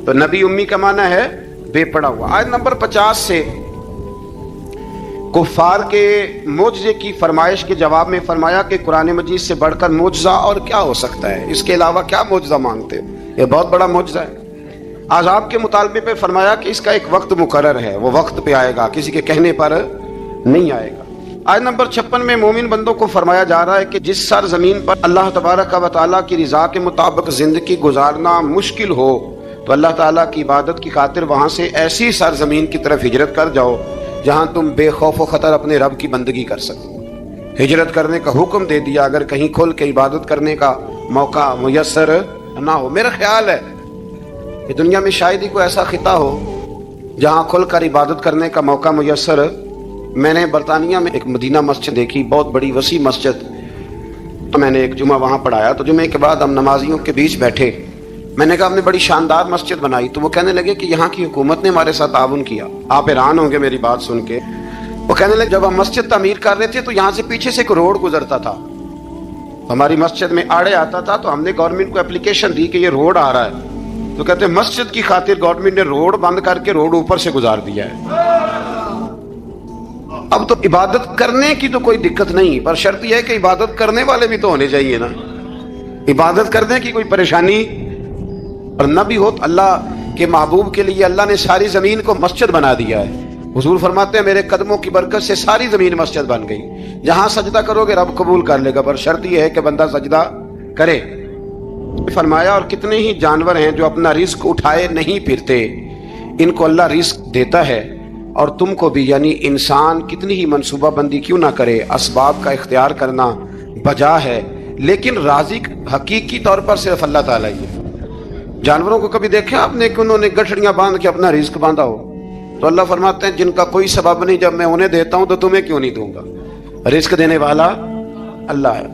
تو نبی امی کا معنی ہے بے پڑھا ہوا۔ آیت نمبر 50 سے کفار کے معجزے کی فرمائش کے جواب میں فرمایا کہ قرآن مجید سے بڑھ کر معجزہ اور کیا ہو سکتا ہے، اس کے علاوہ کیا معجزہ مانگتے ہو، یہ بہت بڑا معجزہ ہے۔ عذاب کے مطالبے پہ فرمایا کہ اس کا ایک وقت مقرر ہے، وہ وقت پہ آئے گا، کسی کے کہنے پر نہیں آئے گا۔ آیت نمبر 56 میں مومن بندوں کو فرمایا جا رہا ہے کہ جس سرزمین پر اللہ تبارک و تعالیٰ کی رضا کے مطابق زندگی گزارنا مشکل ہو تو اللہ تعالیٰ کی عبادت کی خاطر وہاں سے ایسی سرزمین کی طرف ہجرت کر جاؤ جہاں تم بے خوف و خطر اپنے رب کی بندگی کر سکو۔ ہجرت کرنے کا حکم دے دیا اگر کہیں کھل کے عبادت کرنے کا موقع میسر نہ ہو۔ میرا خیال ہے کہ دنیا میں شاید ہی کوئی ایسا خطہ ہو جہاں کھل کر عبادت کرنے کا موقع میسر۔ میں نے برطانیہ میں ایک مدینہ مسجد دیکھی، بہت بڑی وسیع مسجد، میں نے ایک جمعہ وہاں پڑھایا، تو جمعے کے بعد ہم نمازیوں کے بیچ بیٹھے، میں نے کہا ہم نے بڑی شاندار مسجد بنائی. تو وہ کہنے لگے کہ یہاں کی حکومت نے ہمارے ساتھ تعاون کیا. آپ حیران ہوں گے میری بات سن کے. وہ کہنے لگے جب ہم مسجد تعمیر کر رہے تھے تو یہاں سے پیچھے سے ایک روڈ گزرتا تھا, ہماری مسجد میں آڑے آتا تھا, تو ہم نے گورنمنٹ کو اپلیکیشن دی کہ یہ روڈ آ رہا ہے. تو کہتے ہیں مسجد کی خاطر گورنمنٹ نے روڈ بند کر کے روڈ اوپر سے گزار دیا ہے. اب تو عبادت کرنے کی تو کوئی دقت نہیں, پر شرط یہ ہے کہ عبادت کرنے والے بھی تو ہونے چاہیے نا. عبادت کرنے کی کوئی پریشانی اور نہ بھی ہو. اللہ کے محبوب کے لیے اللہ نے ساری زمین کو مسجد بنا دیا ہے. حضور فرماتے ہیں میرے قدموں کی برکت سے ساری زمین مسجد بن گئی. جہاں سجدہ کرو گے رب قبول کر لے گا, پر شرط یہ ہے کہ بندہ سجدہ کرے. فرمایا اور کتنے ہی جانور ہیں جو اپنا رزق اٹھائے نہیں پھرتے, ان کو اللہ رزق دیتا ہے. اور تم کو بھی, یعنی انسان کتنی ہی منصوبہ بندی کیوں نہ کرے, اسباب کا اختیار کرنا بجا ہے, لیکن رازق حقیقی طور پر صرف اللہ تعالیٰ ہی ہے. جانوروں کو کبھی دیکھا آپ نے کہ انہوں نے گٹھڑیاں باندھ کے اپنا رزق باندھا ہو؟ تو اللہ فرماتے ہیں جن کا کوئی سبب نہیں, جب میں انہیں دیتا ہوں تو تمہیں کیوں نہیں دوں گا. رزق دینے والا اللہ ہے.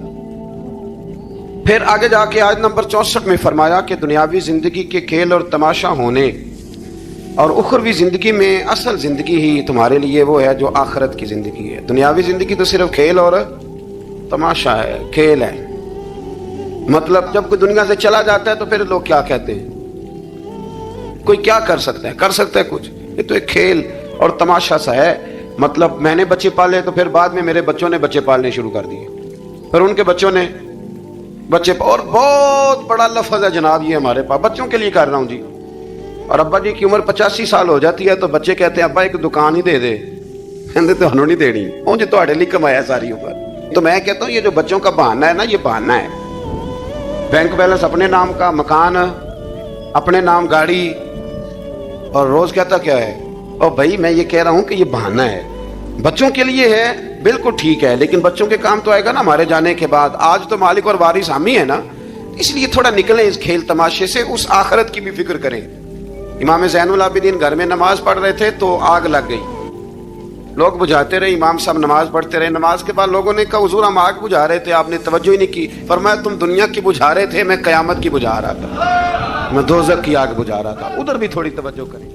پھر آگے جا کے آیت نمبر 64 میں فرمایا کہ دنیاوی زندگی کے کھیل اور تماشا ہونے اور اخروی زندگی میں اصل زندگی ہی تمہارے لیے وہ ہے جو آخرت کی زندگی ہے. دنیاوی زندگی تو صرف کھیل اور تماشا ہے, کھیل ہے. مطلب جب کوئی دنیا سے چلا جاتا ہے تو پھر لوگ کیا کہتے ہیں, کوئی کیا کر سکتا ہے, کر سکتا ہے کچھ؟ یہ تو ایک کھیل اور تماشا سا ہے. مطلب میں نے بچے پالے تو پھر بعد میں میرے بچوں نے بچے پالنے شروع کر دیے, پھر ان کے بچوں نے بچے, اور بہت بڑا لفظ ہے جناب یہ ہمارے پاس, بچوں کے لیے کر رہا ہوں جی. اور ابا جی کی عمر 85 سال ہو جاتی ہے تو بچے کہتے ہیں ابا ایک دکان ہی دے دے. کہتے تو ہنوں نہیں دینی, وہ جو تہاڈے لیے کمایا ساری عمر. تو میں کہتا ہوں یہ جو بچوں کا بہانہ ہے نا, یہ بہانہ ہے. بینک بیلنس اپنے نام کا, مکان اپنے نام, گاڑی, اور روز کہتا کیا ہے, اور بھائی میں یہ کہہ رہا ہوں کہ یہ بہانہ ہے. بچوں کے لیے ہے بالکل ٹھیک ہے, لیکن بچوں کے کام تو آئے گا نا ہمارے جانے کے بعد. آج تو مالک اور وارث ہم ہی ہے نا, اس لیے تھوڑا نکلیں اس کھیل تماشے سے, اس آخرت کی بھی فکر کریں. امام زین العابدین گھر میں نماز پڑھ رہے تھے تو آگ لگ گئی. لوگ بجھاتے رہے, امام صاحب نماز پڑھتے رہے. نماز کے بعد لوگوں نے کہا حضور ہم آگ بجھا رہے تھے, آپ نے توجہ ہی نہیں کی. فرمایا تم دنیا کی بجھا رہے تھے, میں قیامت کی بجھا رہا تھا, میں دوزخ کی آگ بجھا رہا تھا. ادھر بھی تھوڑی توجہ کریں.